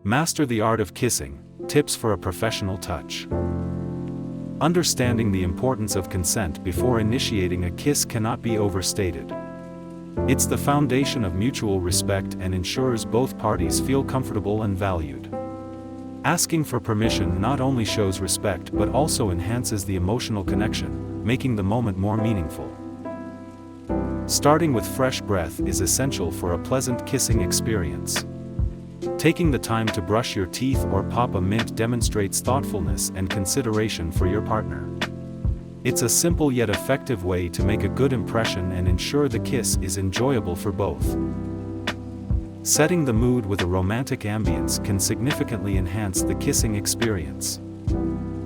Master the art of kissing, tips for a professional touch. Understanding the importance of consent before initiating a kiss cannot be overstated. It's the foundation of mutual respect and ensures both parties feel comfortable and valued. Asking for permission not only shows respect but also enhances the emotional connection, making the moment more meaningful. Starting with fresh breath is essential for a pleasant kissing experience. Taking the time to brush your teeth or pop a mint demonstrates thoughtfulness and consideration for your partner. It's a simple yet effective way to make a good impression and ensure the kiss is enjoyable for both. Setting the mood with a romantic ambience can significantly enhance the kissing experience.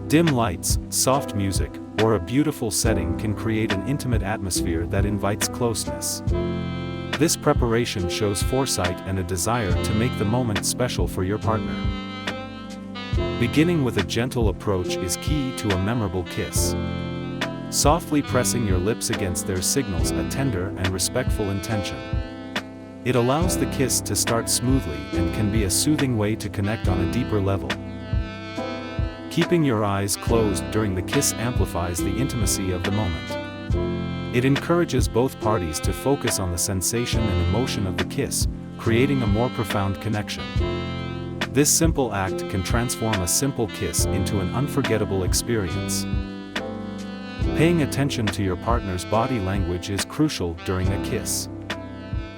Dim lights, soft music, or a beautiful setting can create an intimate atmosphere that invites closeness. This preparation shows foresight and a desire to make the moment special for your partner. Beginning with a gentle approach is key to a memorable kiss. Softly pressing your lips against theirs signals a tender and respectful intention. It allows the kiss to start smoothly and can be a soothing way to connect on a deeper level. Keeping your eyes closed during the kiss amplifies the intimacy of the moment. It encourages both parties to focus on the sensation and emotion of the kiss, creating a more profound connection. This simple act can transform a simple kiss into an unforgettable experience. Paying attention to your partner's body language is crucial during a kiss.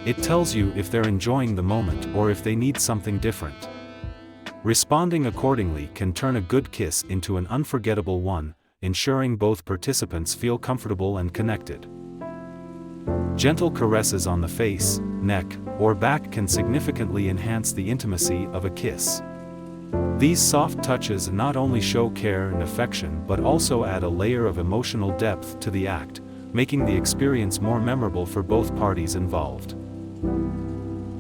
It tells you if they're enjoying the moment or if they need something different. Responding accordingly can turn a good kiss into an unforgettable one, ensuring both participants feel comfortable and connected. Gentle caresses on the face, neck, or back can significantly enhance the intimacy of a kiss. These soft touches not only show care and affection but also add a layer of emotional depth to the act, making the experience more memorable for both parties involved.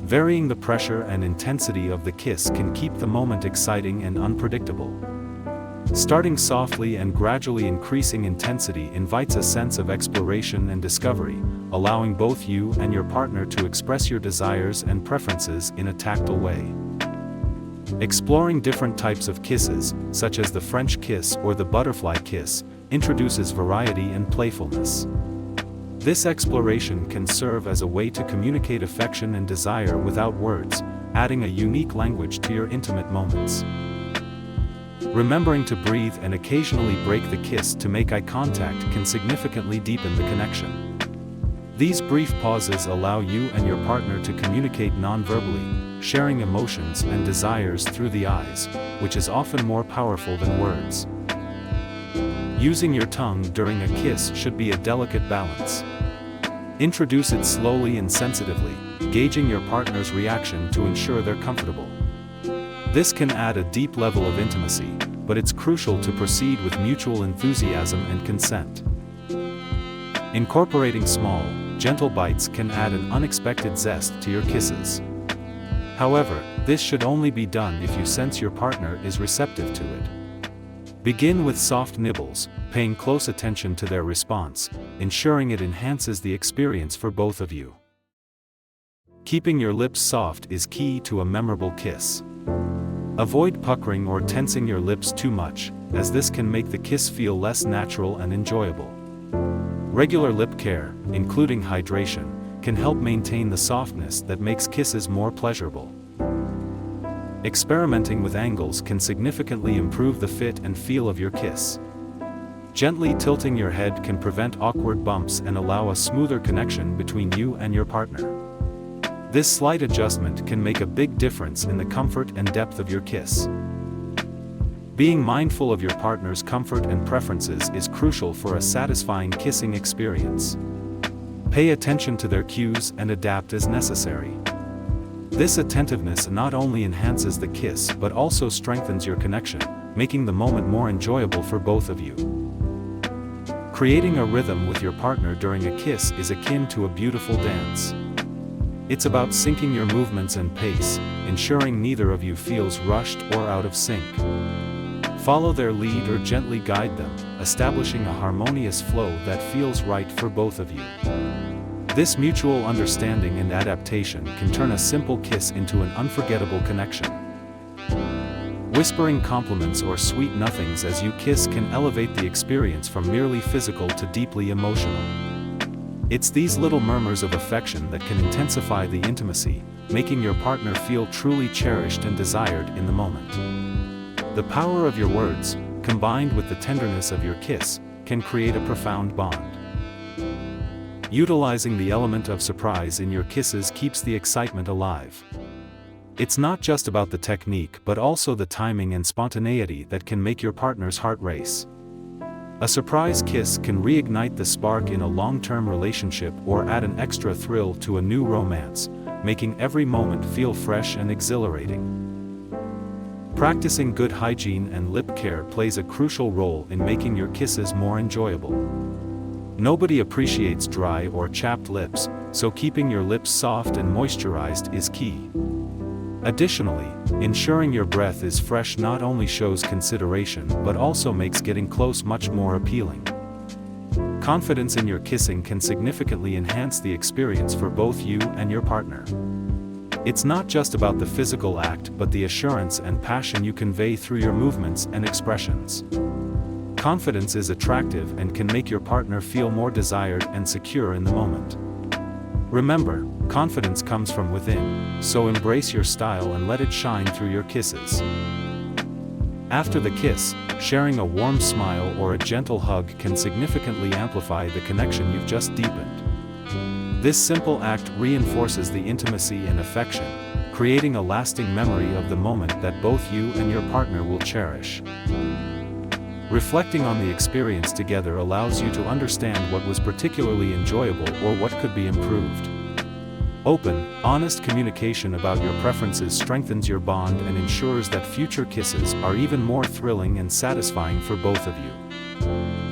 Varying the pressure and intensity of the kiss can keep the moment exciting and unpredictable. Starting softly and gradually increasing intensity invites a sense of exploration and discovery, allowing both you and your partner to express your desires and preferences in a tactile way. Exploring different types of kisses, such as the French kiss or the butterfly kiss, introduces variety and playfulness. This exploration can serve as a way to communicate affection and desire without words, adding a unique language to your intimate moments. Remembering to breathe and occasionally break the kiss to make eye contact can significantly deepen the connection. These brief pauses allow you and your partner to communicate non-verbally, sharing emotions and desires through the eyes, which is often more powerful than words. Using your tongue during a kiss should be a delicate balance. Introduce it slowly and sensitively, gauging your partner's reaction to ensure they're comfortable. This can add a deep level of intimacy, but it's crucial to proceed with mutual enthusiasm and consent. Incorporating small, gentle bites can add an unexpected zest to your kisses. However, this should only be done if you sense your partner is receptive to it. Begin with soft nibbles, paying close attention to their response, ensuring it enhances the experience for both of you. Keeping your lips soft is key to a memorable kiss. Avoid puckering or tensing your lips too much, as this can make the kiss feel less natural and enjoyable. Regular lip care, including hydration, can help maintain the softness that makes kisses more pleasurable. Experimenting with angles can significantly improve the fit and feel of your kiss. Gently tilting your head can prevent awkward bumps and allow a smoother connection between you and your partner. This slight adjustment can make a big difference in the comfort and depth of your kiss. Being mindful of your partner's comfort and preferences is crucial for a satisfying kissing experience. Pay attention to their cues and adapt as necessary. This attentiveness not only enhances the kiss but also strengthens your connection, making the moment more enjoyable for both of you. Creating a rhythm with your partner during a kiss is akin to a beautiful dance. It's about syncing your movements and pace, ensuring neither of you feels rushed or out of sync. Follow their lead or gently guide them, establishing a harmonious flow that feels right for both of you. This mutual understanding and adaptation can turn a simple kiss into an unforgettable connection. Whispering compliments or sweet nothings as you kiss can elevate the experience from merely physical to deeply emotional. It's these little murmurs of affection that can intensify the intimacy, making your partner feel truly cherished and desired in the moment. The power of your words, combined with the tenderness of your kiss, can create a profound bond. Utilizing the element of surprise in your kisses keeps the excitement alive. It's not just about the technique but also the timing and spontaneity that can make your partner's heart race. A surprise kiss can reignite the spark in a long-term relationship or add an extra thrill to a new romance, making every moment feel fresh and exhilarating. Practicing good hygiene and lip care plays a crucial role in making your kisses more enjoyable. Nobody appreciates dry or chapped lips, so keeping your lips soft and moisturized is key. Additionally, ensuring your breath is fresh not only shows consideration but also makes getting close much more appealing. Confidence in your kissing can significantly enhance the experience for both you and your partner. It's not just about the physical act but the assurance and passion you convey through your movements and expressions. Confidence is attractive and can make your partner feel more desired and secure in the moment. Remember, confidence comes from within, so embrace your style and let it shine through your kisses. After the kiss, sharing a warm smile or a gentle hug can significantly amplify the connection you've just deepened. This simple act reinforces the intimacy and affection, creating a lasting memory of the moment that both you and your partner will cherish. Reflecting on the experience together allows you to understand what was particularly enjoyable or what could be improved. Open, honest communication about your preferences strengthens your bond and ensures that future kisses are even more thrilling and satisfying for both of you.